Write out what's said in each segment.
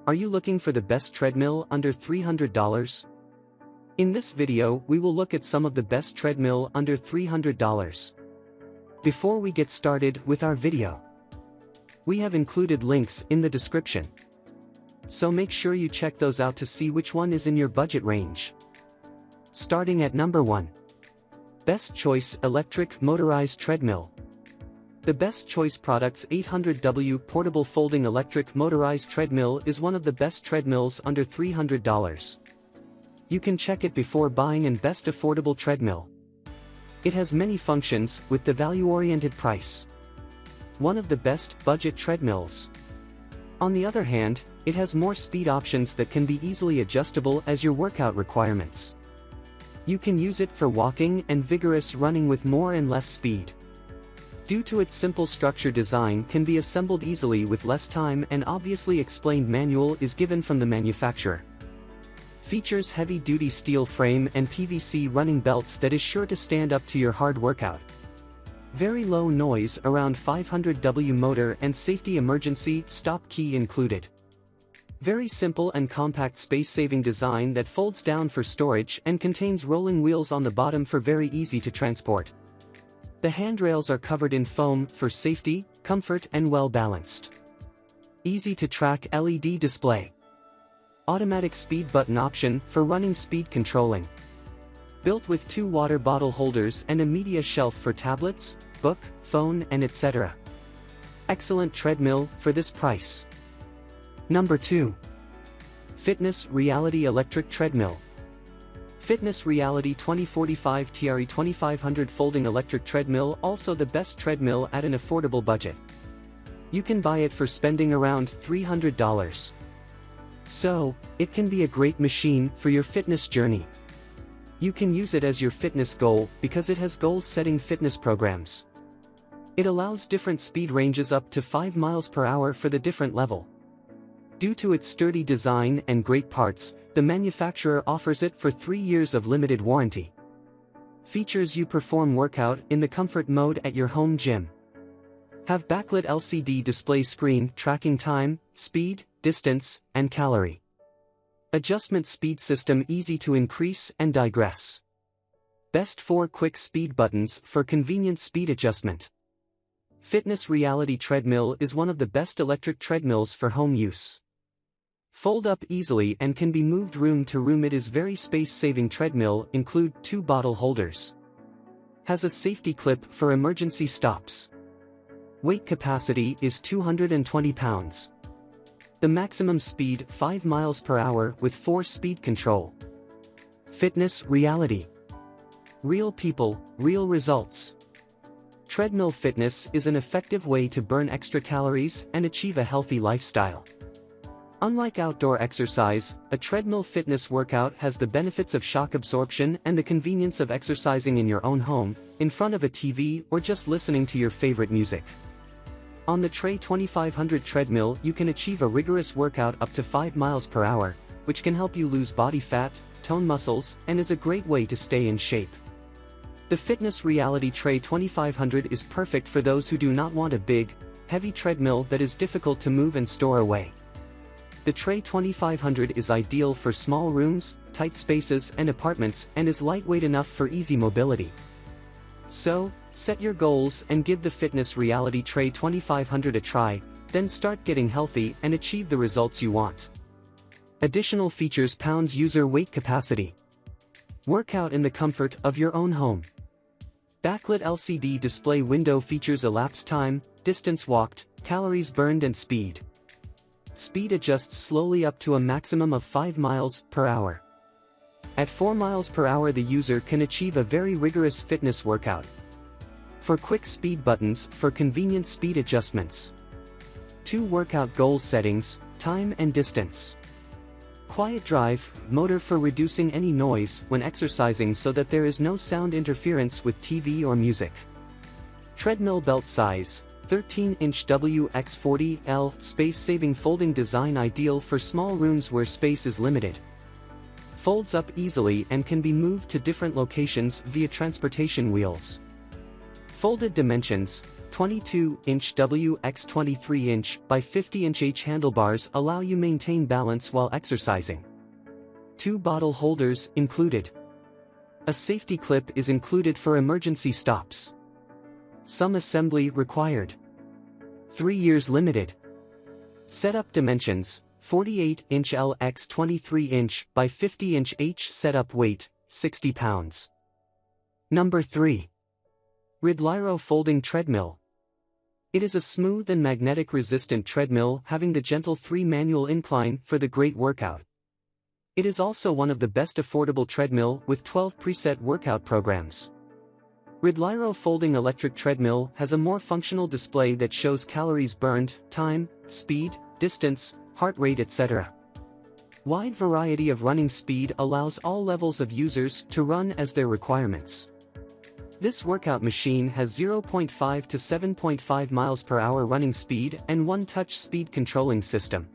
Are you looking for the best treadmill under $300? In this video, we will look at some of the best treadmill under $300. Before we get started with our video, we have included links in the description, so make sure you check those out to see which one is in your budget range. Starting at number 1. Best Choice Electric Motorized Treadmill. The Best Choice Products 800W Portable Folding Electric Motorized Treadmill is one of the best treadmills under $300. You can check it before buying and best affordable treadmill. It has many functions with the value-oriented price. One of the best budget treadmills. On the other hand, it has more speed options that can be easily adjustable as your workout requirements. You can use it for walking and vigorous running with more and less speed. Due to its simple structure, design can be assembled easily with less time, and obviously explained manual is given from the manufacturer. Features heavy-duty steel frame and PVC running belts that is sure to stand up to your hard workout. Very low noise, around 500W motor and safety emergency stop key included. Very simple and compact space-saving design that folds down for storage and contains rolling wheels on the bottom for very easy to transport. The handrails are covered in foam for safety, comfort and well-balanced. Easy to track LED display. Automatic speed button option for running speed controlling. Built with 2 water bottle holders and a media shelf for tablets, book, phone and etc. Excellent treadmill for this price. Number 2. Fitness Reality Electric Treadmill. Fitness Reality 2045 TRE 2500 Folding Electric Treadmill, also the best treadmill at an affordable budget. You can buy it for spending around $300. So, it can be a great machine for your fitness journey. You can use it as your fitness goal because it has goal-setting fitness programs. It allows different speed ranges up to 5 miles per hour for the different level. Due to its sturdy design and great parts, the manufacturer offers it for 3 years of limited warranty. Features: you perform workout in the comfort mode at your home gym. Have backlit LCD display screen tracking time, speed, distance, and calorie. Adjustment speed system easy to increase and digress. Best 4 quick speed buttons for convenient speed adjustment. Fitness Reality Treadmill is one of the best electric treadmills for home use. Fold up easily and can be moved room to room. It is very space-saving treadmill, include 2 bottle holders. Has a safety clip for emergency stops. Weight capacity is 220 pounds. The maximum speed 5 miles per hour with 4 speed control. Fitness Reality. Real people, real results. Treadmill fitness is an effective way to burn extra calories and achieve a healthy lifestyle. Unlike outdoor exercise, a treadmill fitness workout has the benefits of shock absorption and the convenience of exercising in your own home, in front of a TV or just listening to your favorite music. On the TRE 2500 treadmill you can achieve a rigorous workout up to 5 miles per hour, which can help you lose body fat, tone muscles, and is a great way to stay in shape. The Fitness Reality TRE 2500 is perfect for those who do not want a big, heavy treadmill that is difficult to move and store away. The TRE 2500 is ideal for small rooms, tight spaces and apartments, and is lightweight enough for easy mobility. So, set your goals and give the Fitness Reality TRE 2500 a try, then start getting healthy and achieve the results you want. Additional features: pounds user weight capacity. Workout in the comfort of your own home. Backlit LCD display window features elapsed time, distance walked, calories burned and speed. Speed adjusts slowly up to a maximum of 5 miles per hour. At 4 miles per hour the user can achieve a very rigorous fitness workout. For quick speed buttons for convenient speed adjustments. 2 workout goal settings, time and distance. Quiet drive, motor for reducing any noise when exercising so that there is no sound interference with TV or music. Treadmill belt size, 13-inch WX40L, space-saving folding design, ideal for small rooms where space is limited. Folds up easily and can be moved to different locations via transportation wheels. Folded dimensions, 22-inch W x 23-inch by 50-inch H handlebars allow you maintain balance while exercising. 2 bottle holders included. A safety clip is included for emergency stops. Some assembly required. 3 years limited. Setup dimensions: 48-inch L x 23-inch by 50-inch H. Setup weight: 60 pounds. Number 3. REDLIRO Folding Treadmill. It is a smooth and magnetic resistant treadmill having the gentle 3 manual incline for the great workout. It is also one of the best affordable treadmill with 12 preset workout programs. REDLIRO Folding Electric Treadmill has a more functional display that shows calories burned, time, speed, distance, heart rate, etc. Wide variety of running speed allows all levels of users to run as their requirements. This workout machine has 0.5 to 7.5 miles per hour running speed and 1 touch speed controlling system.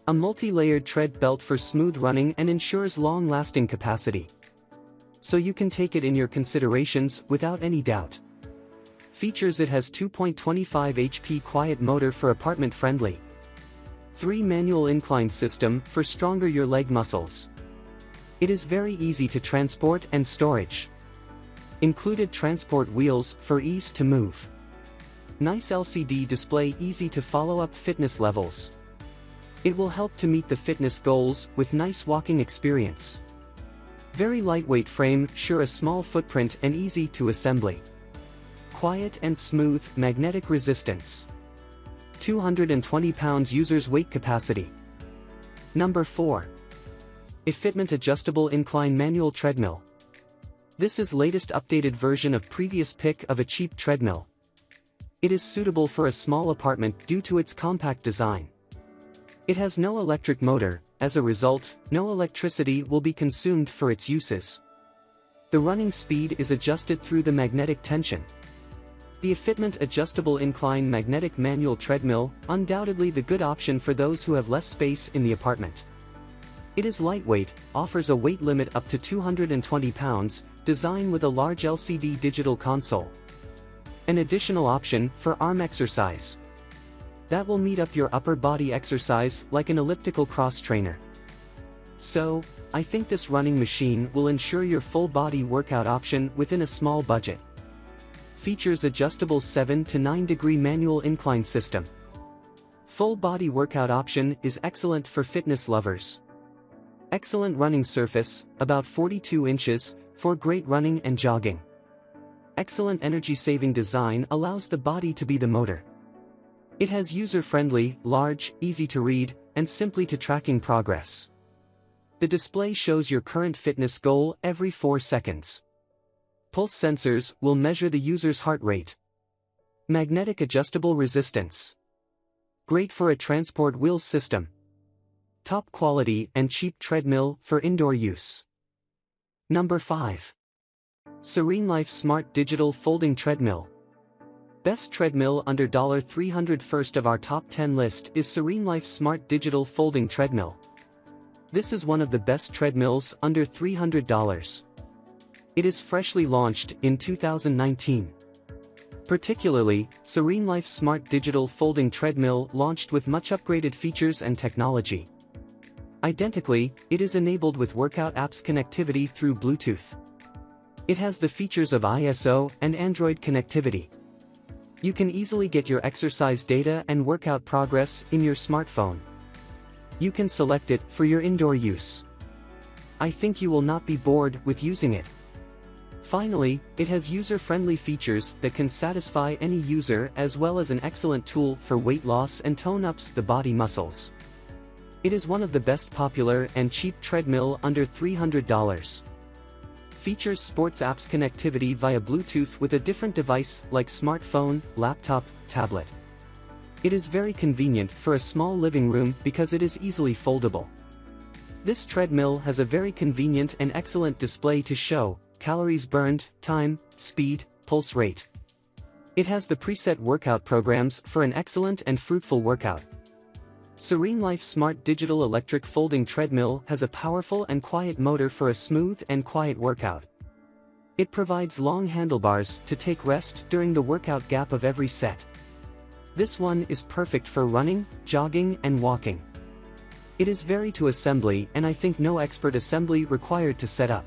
A multi-layered tread belt for smooth running and ensures long-lasting capacity. So you can take it in your considerations without any doubt. Features: it has 2.25 HP quiet motor for apartment friendly. 3 manual incline system for stronger your leg muscles. It is very easy to transport and storage. Included transport wheels for ease to move. Nice LCD display, easy to follow up fitness levels. It will help to meet the fitness goals with nice walking experience. Very lightweight frame, sure a small footprint and easy to assembly. Quiet and smooth, magnetic resistance. 220 pounds users weight capacity. Number 4. EFITMENT Adjustable Incline Manual Treadmill. This is latest updated version of previous pick of a cheap treadmill. It is suitable for a small apartment due to its compact design. It has no electric motor, as a result, no electricity will be consumed for its uses. The running speed is adjusted through the magnetic tension. The EFITMENT Adjustable Incline Magnetic Manual Treadmill, undoubtedly the good option for those who have less space in the apartment. It is lightweight, offers a weight limit up to 220 pounds, designed with a large LCD digital console. An additional option for arm exercise. That will meet up your upper body exercise like an elliptical cross trainer. So, I think this running machine will ensure your full body workout option within a small budget. Features: adjustable 7 to 9 degree manual incline system. Full body workout option is excellent for fitness lovers. Excellent running surface, about 42 inches, for great running and jogging. Excellent energy saving design allows the body to be the motor. It has user-friendly, large, easy to read, and simply to tracking progress. The display shows your current fitness goal every 4 seconds. Pulse sensors will measure the user's heart rate. Magnetic adjustable resistance. Great for a transport wheels system. Top quality and cheap treadmill for indoor use. Number 5. SERENELIFE Smart Digital Folding Treadmill. Best treadmill under $300. First of our top 10 list is SERENELIFE Smart Digital Folding Treadmill. This is one of the best treadmills under $300. It is freshly launched in 2019. Particularly, SERENELIFE Smart Digital Folding Treadmill launched with much upgraded features and technology. Identically, it is enabled with workout apps connectivity through Bluetooth. It has the features of ISO and Android connectivity. You can easily get your exercise data and workout progress in your smartphone. You can select it for your indoor use. I think you will not be bored with using it. Finally, it has user-friendly features that can satisfy any user, as well as an excellent tool for weight loss and tone-ups the body muscles. It is one of the best popular and cheap treadmill under $300. Features: sports apps connectivity via Bluetooth with a different device like smartphone, laptop, tablet. It is very convenient for a small living room because it is easily foldable. This treadmill has a very convenient and excellent display to show calories burned, time, speed, pulse rate. It has the preset workout programs for an excellent and fruitful workout. SERENELIFE Smart Digital Electric Folding Treadmill has a powerful and quiet motor for a smooth and quiet workout. It provides long handlebars to take rest during the workout gap of every set. This one is perfect for running, jogging, and walking. It is very to assembly, and I think no expert assembly required to set up.